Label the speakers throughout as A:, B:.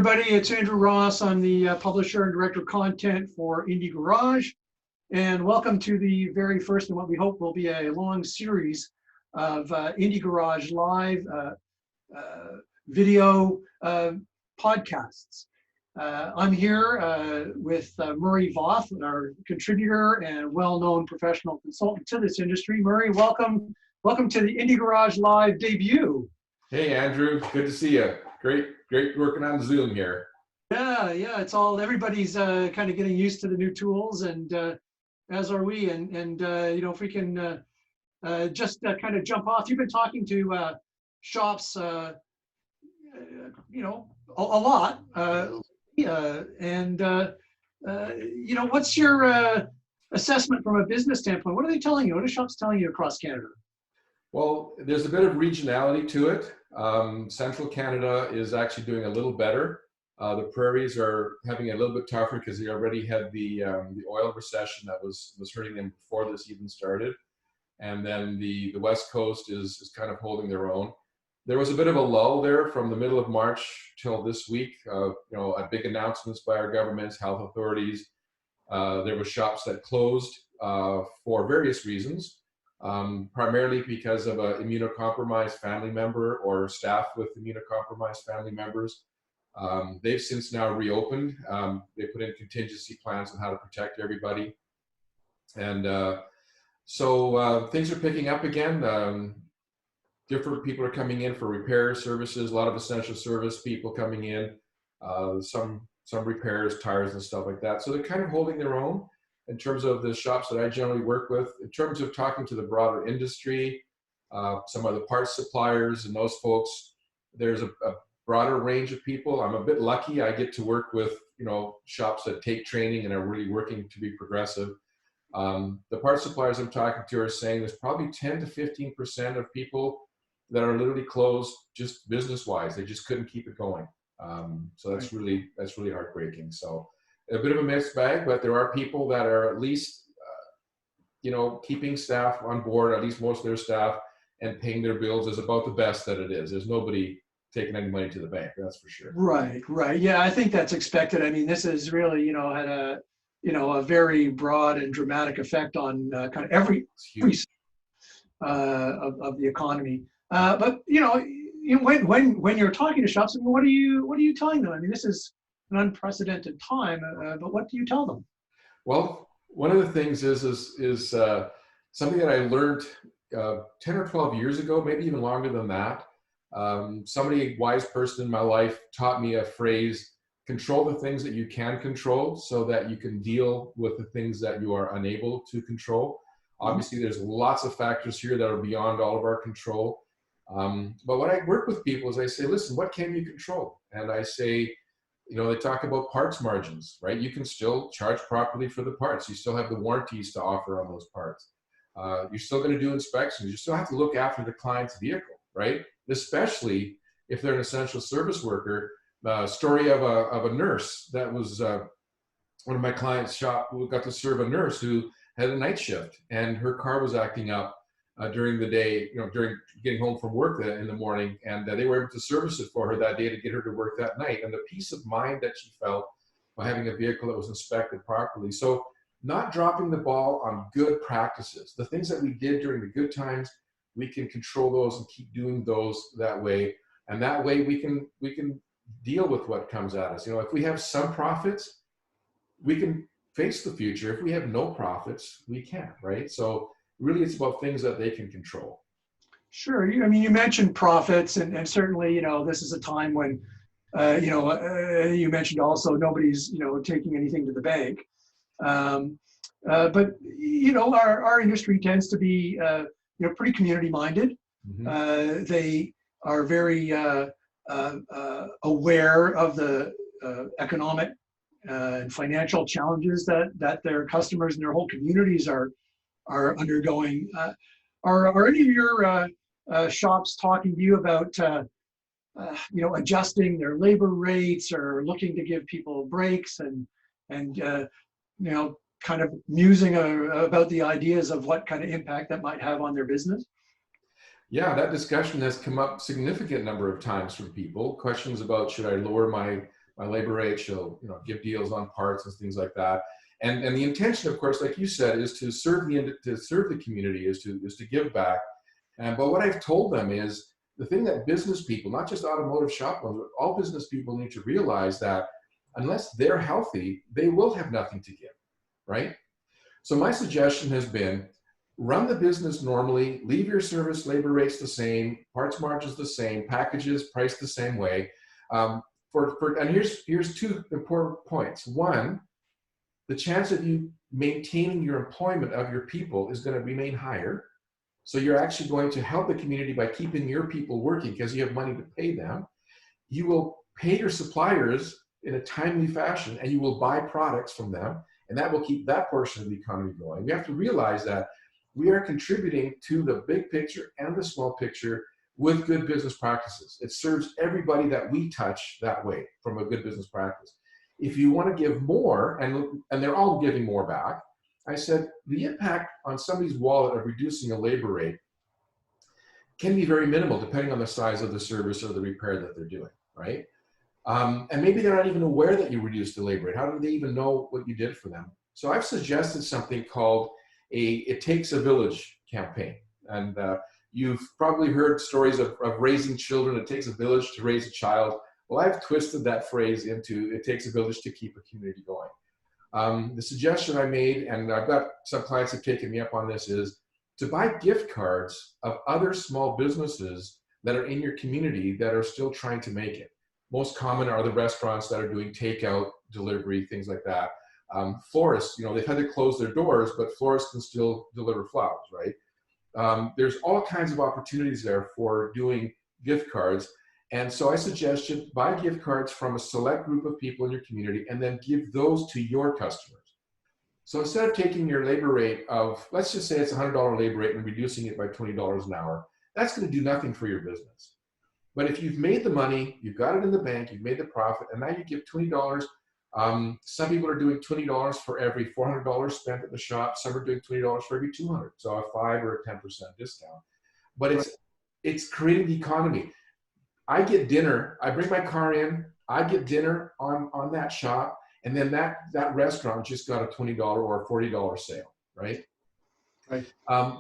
A: Everybody, it's Andrew Ross. I'm the publisher and director of content for Indie Garage, and welcome to the very first and what we hope will be a long series of Indie Garage live video podcasts. I'm here with Murray Voth, our contributor and well-known professional consultant to this industry. Murray, welcome to the Indie Garage live debut.
B: Hey Andrew, good to see you. Great working on Zoom here.
A: Yeah, it's everybody's kind of getting used to the new tools, and as are we. And if we can just kind of jump off. You've been talking to shops, a lot, what's your assessment from a business standpoint? What are they telling you? What are shops telling you across Canada?
B: Well, there's a bit of regionality to it. Central Canada is actually doing a little better. The prairies are having a little bit tougher because they already had the oil recession that was hurting them before this even started. And then the West Coast is kind of holding their own. There was a bit of a lull there from the middle of March till this week. Big announcements by our governments, health authorities. There were shops that closed for various reasons. Primarily because of an immunocompromised family member or staff with immunocompromised family members. They've since now reopened. They put in contingency plans on how to protect everybody. And so things are picking up again. Different people are coming in for repair services, a lot of essential service people coming in, some repairs, tires and stuff like that. So they're kind of holding their own. In terms of the shops that I generally work with, in terms of talking to the broader industry, some of the parts suppliers and those folks, there's a broader range of people. I'm a bit lucky. I get to work with shops that take training and are really working to be progressive. The parts suppliers I'm talking to are saying there's probably 10 to 15% of people that are literally closed just business-wise. They just couldn't keep it going. So that's really heartbreaking. So a bit of a mixed bag, but there are people that are at least, keeping staff on board, at least most of their staff, and paying their bills is about the best that it is. There's nobody taking any money to the bank, that's for sure. Right.
A: Yeah, I think that's expected. I mean, this has really, had a very broad and dramatic effect on kind of every of the economy. But when you're talking to shops, what are you telling them? I mean, this is an unprecedented time, but what do you tell them?
B: Well, one of the things is something that I learned 10 or 12 years ago, maybe even longer than that. A wise person in my life taught me a phrase: control the things that you can control so that you can deal with the things that you are unable to control. Obviously, there's lots of factors here that are beyond all of our control. But when I work with people is I say, listen, what can you control? And I say, they talk about parts margins, right? You can still charge properly for the parts. You still have the warranties to offer on those parts. You're still going to do inspections. You still have to look after the client's vehicle, right? Especially if they're an essential service worker. Story of a nurse that was one of my clients' shop who got to serve a nurse who had a night shift, and her car was acting up during the day, during getting home from work in the morning, and they were able to service it for her that day to get her to work that night. And the peace of mind that she felt by having a vehicle that was inspected properly. So not dropping the ball on good practices, the things that we did during the good times, we can control those and keep doing those that way. And that way we can deal with what comes at us. If we have some profits, we can face the future. If we have no profits, we can't, right? So really, it's about things that they can control.
A: Sure. You mentioned profits, and certainly, this is a time when, you mentioned also nobody's, taking anything to the bank. But our industry tends to be, pretty community-minded. Mm-hmm. They are very aware of the economic and financial challenges that their customers and their whole communities are undergoing. Are any of your shops talking to you about adjusting their labor rates or looking to give people breaks and kind of musing about the ideas of what kind of impact that might have on their business?
B: Yeah, that discussion has come up significant number of times from people. Questions about, should I lower my my labor rate. She'll, give deals on parts and things like that. And the intention, of course, like you said, is to serve the community, is to give back. But what I've told them is the thing that business people, not just automotive shop owners, but all business people need to realize that unless they're healthy, they will have nothing to give, right? So my suggestion has been, run the business normally, leave your service labor rates the same, parts margins the same, packages priced the same way. And here's two important points. One, the chance of you maintaining your employment of your people is going to remain higher. So you're actually going to help the community by keeping your people working because you have money to pay them. You will pay your suppliers in a timely fashion, and you will buy products from them, and that will keep that portion of the economy going. We have to realize that we are contributing to the big picture and the small picture with good business practices. It serves everybody that we touch that way from a good business practice. If you want to give more, and they're all giving more back, I said the impact on somebody's wallet of reducing a labor rate can be very minimal depending on the size of the service or the repair that they're doing, right? And maybe they're not even aware that you reduced the labor rate. How do they even know what you did for them? So I've suggested something called It Takes a Village campaign. And you've probably heard stories of raising children. It takes a village to raise a child. Well, I've twisted that phrase into it takes a village to keep a community going. The suggestion I made, and I've got some clients have taken me up on this, is to buy gift cards of other small businesses that are in your community that are still trying to make it. Most common are the restaurants that are doing takeout, delivery, things like that. Florists, they've had to close their doors, but florists can still deliver flowers, right? There's all kinds of opportunities there for doing gift cards. And so I suggest you buy gift cards from a select group of people in your community and then give those to your customers. So instead of taking your labor rate of, let's just say it's $100 labor rate and reducing it by $20 an hour, that's going to do nothing for your business. But if you've made the money, you've got it in the bank, you've made the profit, and now you give $20. Some people are doing $20 for every $400 spent at the shop. Some are doing $20 for every $200. So a 5 or a 10% discount. But it's creating the economy. I get dinner, I bring my car in, I get dinner on that shop, and then that restaurant just got a $20 or a $40 sale, right?
A: Right.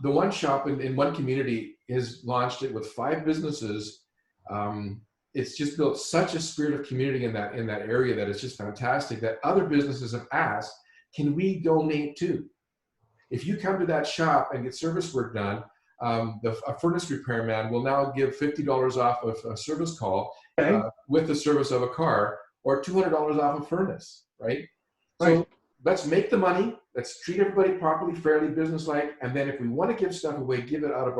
B: The one shop in one community has launched it with 5 businesses. It's just built such a spirit of community in that area that it's just fantastic that other businesses have asked, can we donate too? If you come to that shop and get service work done, a furnace repairman will now give $50 off of a service call with the service of a car, or $200 off a furnace, right? So let's make the money, let's treat everybody properly, fairly, business-like, and then if we want to give stuff away, give it out of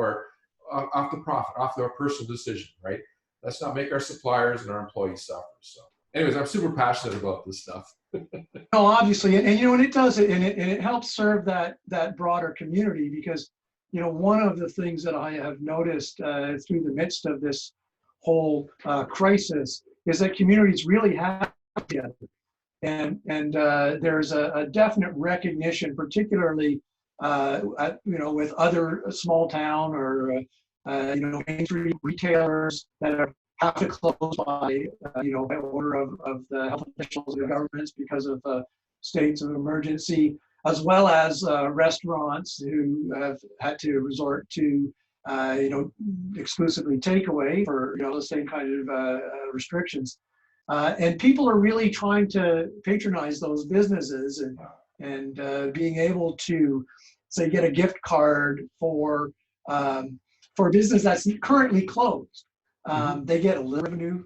B: off the profit, off our personal decision, right? Let's not make our suppliers and our employees suffer. So anyways, I'm super passionate about this stuff.
A: No, obviously, and it does it, and it helps serve that broader community, because one of the things that I have noticed through the midst of this whole crisis is that communities really have together, and there's a definite recognition, particularly with other small town or main street retailers that have to close by by order of the health officials and the governments because of states of emergency, as well as restaurants who have had to resort to exclusively takeaway for the same kind of restrictions, and people are really trying to patronize those businesses and being able to say get a gift card for a business that's currently closed. They get a little revenue,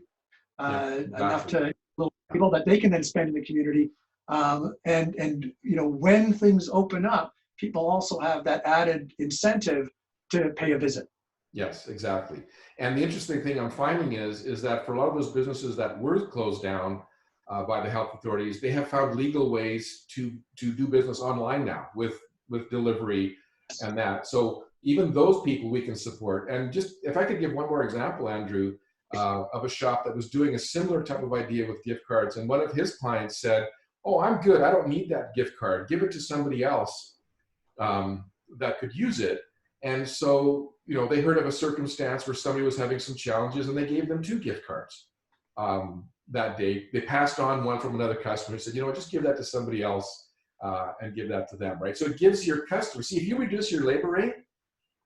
A: enough to little people that they can then spend in the community. And when things open up, people also have that added incentive to pay a visit.
B: Yes, exactly. And the interesting thing I'm finding is that for a lot of those businesses that were closed down by the health authorities, they have found legal ways to do business online now with delivery and that. So even those people we can support. And just if I could give one more example, Andrew, of a shop that was doing a similar type of idea with gift cards. And one of his clients said, "Oh, I'm good. I don't need that gift card. Give it to somebody else that could use it." And so, they heard of a circumstance where somebody was having some challenges and they gave them 2 gift cards. that day. They passed on one from another customer and said, you know, just give that to somebody else and give that to them, right? So it gives your customer, see, if you reduce your labor rate,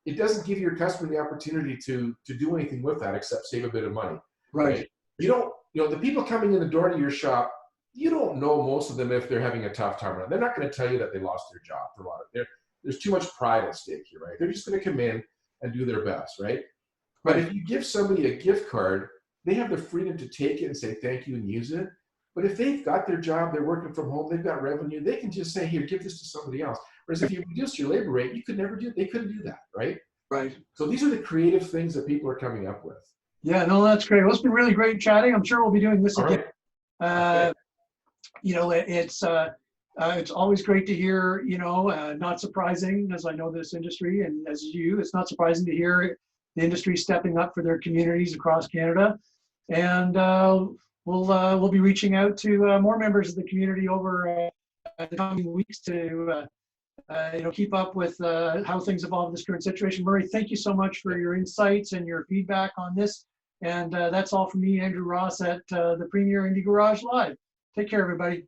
B: it doesn't give your customer the opportunity to do anything with that except save a bit of money, right? You don't, you know, the people coming in the door to your shop, you don't know most of them if they're having a tough time. They're not going to tell you that they lost their job for a lot of there's too much pride at stake here, right? They're just going to come in and do their best, right? But if you give somebody a gift card, they have the freedom to take it and say thank you and use it. But if they've got their job, they're working from home, they've got revenue, they can just say, here, give this to somebody else. Whereas if you reduce your labor rate, they couldn't do that, right?
A: Right.
B: So these are the creative things that people are coming up with.
A: Yeah, no, that's great. Well, it's been really great chatting. I'm sure we'll be doing this
B: All
A: again.
B: right.
A: You know, it's always great to hear, you know, not surprising, as I know this industry and as you, it's not surprising to hear the industry stepping up for their communities across Canada. And we'll be reaching out to more members of the community over the coming weeks to you know, keep up with how things evolve in this current situation. Murray, thank you so much for your insights and your feedback on this. And that's all from me, Andrew Ross, at the Premier Indie Garage Live. Take care, everybody.